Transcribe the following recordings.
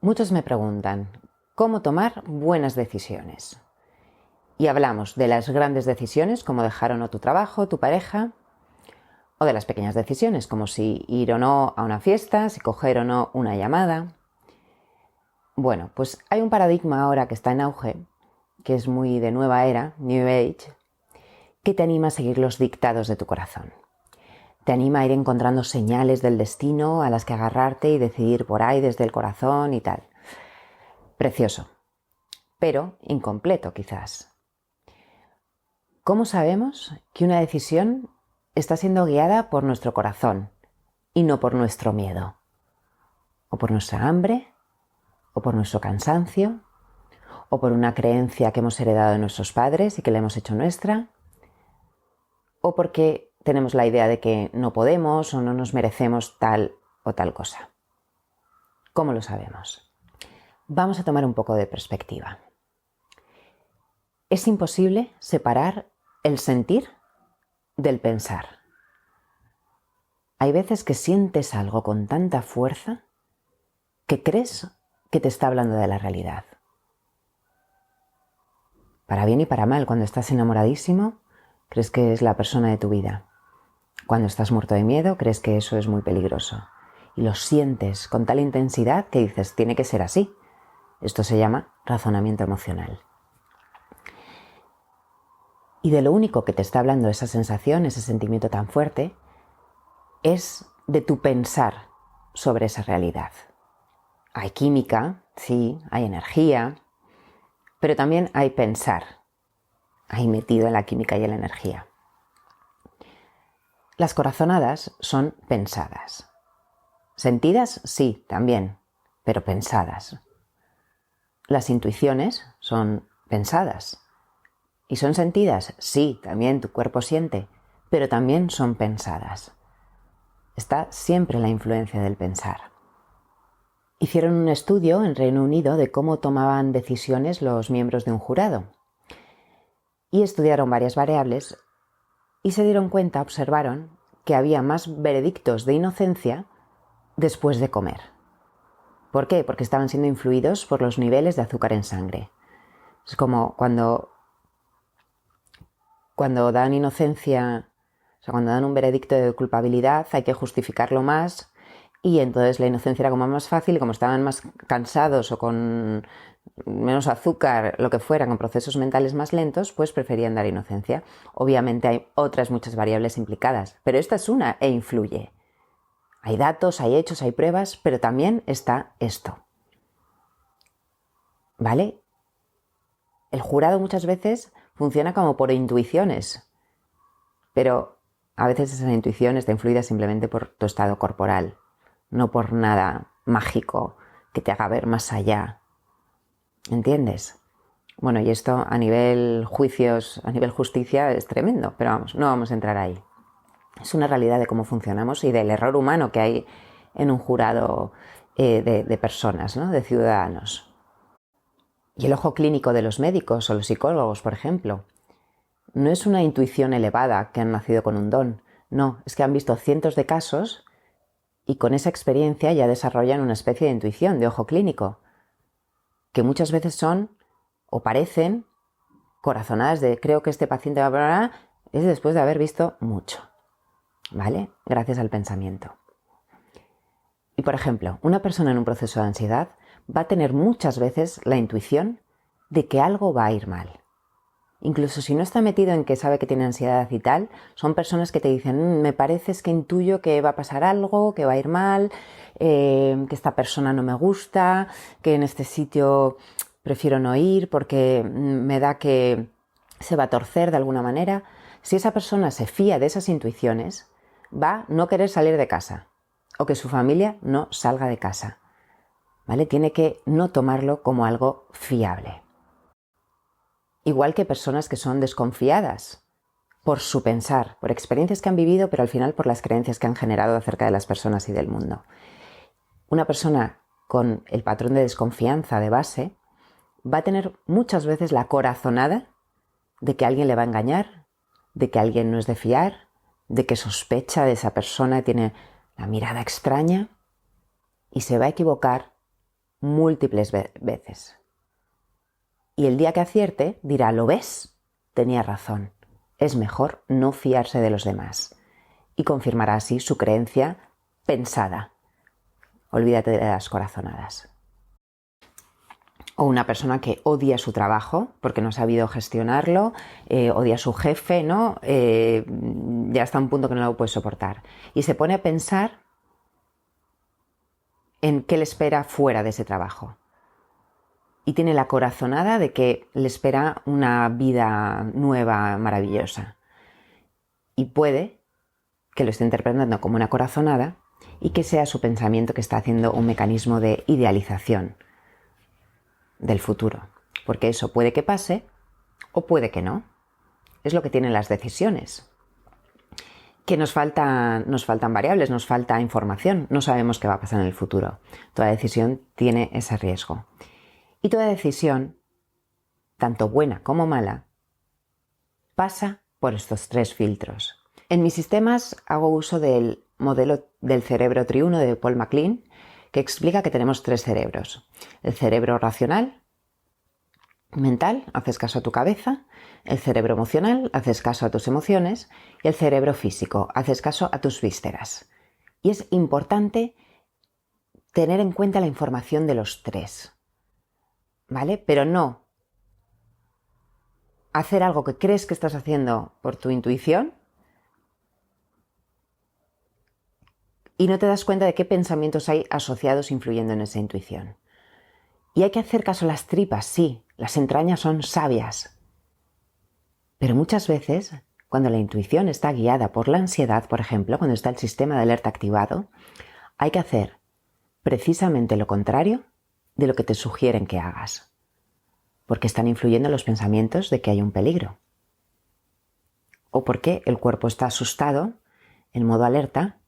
Muchos me preguntan, ¿cómo tomar buenas decisiones? Y hablamos de las grandes decisiones, como dejar o no tu trabajo, tu pareja, o de las pequeñas decisiones, como si ir o no a una fiesta, si coger o no una llamada. Bueno, pues hay un paradigma ahora que está en auge, que es muy de nueva era, New Age, que te anima a seguir los dictados de tu corazón. Te anima a ir encontrando señales del destino a las que agarrarte y decidir por ahí desde el corazón y tal. Precioso, pero incompleto quizás. ¿Cómo sabemos que una decisión está siendo guiada por nuestro corazón y no por nuestro miedo? ¿O por nuestra hambre? ¿O por nuestro cansancio? ¿O por una creencia que hemos heredado de nuestros padres y que le hemos hecho nuestra? ¿O porque tenemos la idea de que no podemos o no nos merecemos tal o tal cosa? ¿Cómo lo sabemos? Vamos a tomar un poco de perspectiva. Es imposible separar el sentir del pensar. Hay veces que sientes algo con tanta fuerza que crees que te está hablando de la realidad. Para bien y para mal, cuando estás enamoradísimo, crees que es la persona de tu vida. Cuando estás muerto de miedo, crees que eso es muy peligroso. Y lo sientes con tal intensidad que dices, tiene que ser así. Esto se llama razonamiento emocional. Y de lo único que te está hablando esa sensación, ese sentimiento tan fuerte, es de tu pensar sobre esa realidad. Hay química, sí, hay energía, pero también hay pensar, ahí metido en la química y en la energía. Las corazonadas son pensadas. Sentidas, sí, también, pero pensadas. Las intuiciones son pensadas. ¿Y son sentidas? Sí, también tu cuerpo siente, pero también son pensadas. Está siempre la influencia del pensar. Hicieron un estudio en Reino Unido de cómo tomaban decisiones los miembros de un jurado. Y estudiaron varias variables y se dieron cuenta, observaron, que había más veredictos de inocencia después de comer. ¿Por qué? Porque estaban siendo influidos por los niveles de azúcar en sangre. Es como cuando dan inocencia, o sea, cuando dan un veredicto de culpabilidad, hay que justificarlo más y entonces la inocencia era como más fácil y como estaban más cansados o con menos azúcar, lo que fuera, con procesos mentales más lentos, pues preferían dar inocencia. Obviamente hay otras muchas variables implicadas, pero esta es una e influye. Hay datos, hay hechos, hay pruebas, pero también está esto. ¿Vale? El jurado muchas veces funciona como por intuiciones, pero a veces esa intuición está influida simplemente por tu estado corporal, no por nada mágico que te haga ver más allá. ¿Entiendes? Bueno, y esto a nivel juicios, a nivel justicia es tremendo, pero vamos, no vamos a entrar ahí. Es una realidad de cómo funcionamos y del error humano que hay en un jurado de personas, ¿no? De ciudadanos. Y el ojo clínico de los médicos o los psicólogos, por ejemplo, no es una intuición elevada que han nacido con un don. No, es que han visto cientos de casos y con esa experiencia ya desarrollan una especie de intuición, de ojo clínico, que muchas veces son o parecen corazonadas de creo que este paciente va a hablar, es después de haber visto mucho, ¿vale? Gracias al pensamiento. Y por ejemplo, una persona en un proceso de ansiedad va a tener muchas veces la intuición de que algo va a ir mal. Incluso si no está metido en que sabe que tiene ansiedad y tal, son personas que te dicen, me parece es que intuyo que va a pasar algo, que va a ir mal, que esta persona no me gusta, que en este sitio prefiero no ir porque me da que se va a torcer de alguna manera. Si esa persona se fía de esas intuiciones, va a no querer salir de casa o que su familia no salga de casa, ¿vale? Tiene que no tomarlo como algo fiable. Igual que personas que son desconfiadas por su pensar, por experiencias que han vivido, pero al final por las creencias que han generado acerca de las personas y del mundo. Una persona con el patrón de desconfianza de base va a tener muchas veces la corazonada de que alguien le va a engañar, de que alguien no es de fiar, de que sospecha de esa persona, tiene la mirada extraña y se va a equivocar múltiples veces. Y el día que acierte dirá, ¿lo ves? Tenía razón. Es mejor no fiarse de los demás. Y confirmará así su creencia pensada. Olvídate de las corazonadas. O una persona que odia su trabajo porque no ha sabido gestionarlo, odia a su jefe, ¿no? Ya está a un punto que no lo puede soportar. Y se pone a pensar en qué le espera fuera de ese trabajo. Y tiene la corazonada de que le espera una vida nueva, maravillosa. Y puede que lo esté interpretando como una corazonada y que sea su pensamiento que está haciendo un mecanismo de idealización del futuro. Porque eso puede que pase o puede que no. Es lo que tienen las decisiones. Que nos faltan variables, nos falta información. No sabemos qué va a pasar en el futuro. Toda decisión tiene ese riesgo. Y toda decisión, tanto buena como mala, pasa por estos 3 filtros. En mis sistemas hago uso del modelo del cerebro triuno de Paul MacLean, que explica que tenemos 3 cerebros. El cerebro racional, mental, haces caso a tu cabeza; el cerebro emocional, haces caso a tus emociones; y el cerebro físico, haces caso a tus vísceras. Y es importante tener en cuenta la información de los 3, ¿vale? Pero no hacer algo que crees que estás haciendo por tu intuición y no te das cuenta de qué pensamientos hay asociados influyendo en esa intuición. Y hay que hacer caso a las tripas, sí, las entrañas son sabias. Pero muchas veces, cuando la intuición está guiada por la ansiedad, por ejemplo, cuando está el sistema de alerta activado, hay que hacer precisamente lo contrario de lo que te sugieren que hagas. Porque están influyendo los pensamientos de que hay un peligro. O porque el cuerpo está asustado, en modo alerta,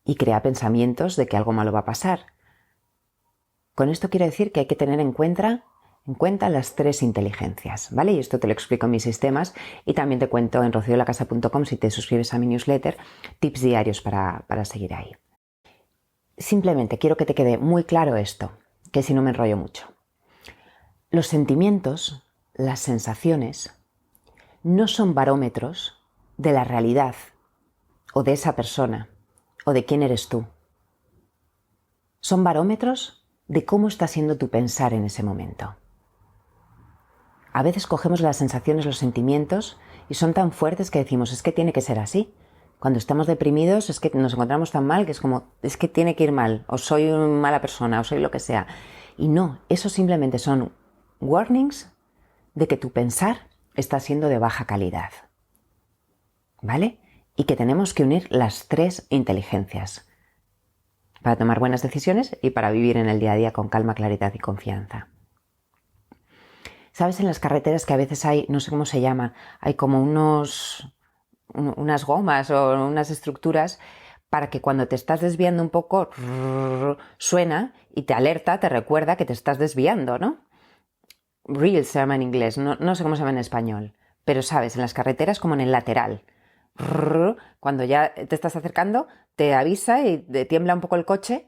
y crea pensamientos de que algo malo va a pasar. Con esto quiero decir que hay que tener en cuenta las 3 inteligencias, ¿vale? Y esto te lo explico en mis sistemas y también te cuento en rociolacasa.com, si te suscribes a mi newsletter, tips diarios para seguir ahí. Simplemente quiero que te quede muy claro esto, que si no me enrollo mucho. Los sentimientos, las sensaciones, no son barómetros de la realidad o de esa persona o de quién eres tú. Son barómetros de cómo está siendo tu pensar en ese momento. A veces cogemos las sensaciones, los sentimientos y son tan fuertes que decimos, es que tiene que ser así. Cuando estamos deprimidos es que nos encontramos tan mal que es como, es que tiene que ir mal, o soy una mala persona, o soy lo que sea. Y no, eso simplemente son warnings de que tu pensar está siendo de baja calidad. ¿Vale? Y que tenemos que unir las 3 inteligencias para tomar buenas decisiones y para vivir en el día a día con calma, claridad y confianza. ¿Sabes en las carreteras que a veces hay, no sé cómo se llama, hay como unas gomas o unas estructuras para que cuando te estás desviando un poco suena y te alerta, te recuerda que te estás desviando, ¿no? Rails se llama en inglés, no sé cómo se llama en español, pero sabes, en las carreteras como en el lateral. Cuando ya te estás acercando, te avisa y te tiembla un poco el coche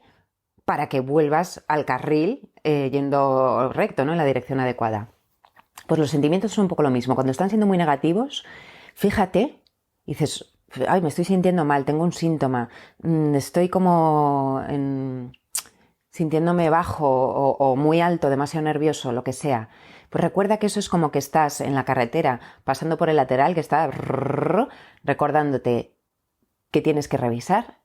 para que vuelvas al carril yendo recto, ¿no? En la dirección adecuada. Pues los sentimientos son un poco lo mismo. Cuando están siendo muy negativos, fíjate y dices, ay, me estoy sintiendo mal, tengo un síntoma, estoy como sintiéndome bajo o muy alto, demasiado nervioso, lo que sea. Pues recuerda que eso es como que estás en la carretera, pasando por el lateral, que está recordándote que tienes que revisar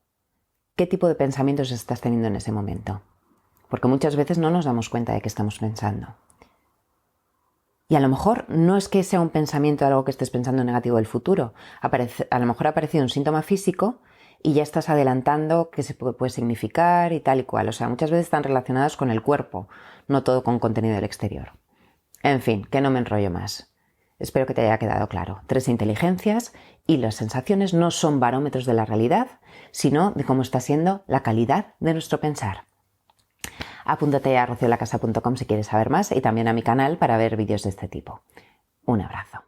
qué tipo de pensamientos estás teniendo en ese momento. Porque muchas veces no nos damos cuenta de qué estamos pensando. Y a lo mejor no es que sea un pensamiento de algo que estés pensando negativo del futuro. A lo mejor ha aparecido un síntoma físico y ya estás adelantando qué se puede significar y tal y cual. O sea, muchas veces están relacionadas con el cuerpo, no todo con contenido del exterior. En fin, que no me enrollo más. Espero que te haya quedado claro. 3 inteligencias y las sensaciones no son barómetros de la realidad, sino de cómo está siendo la calidad de nuestro pensar. Apúntate a rociolacasa.com si quieres saber más y también a mi canal para ver vídeos de este tipo. Un abrazo.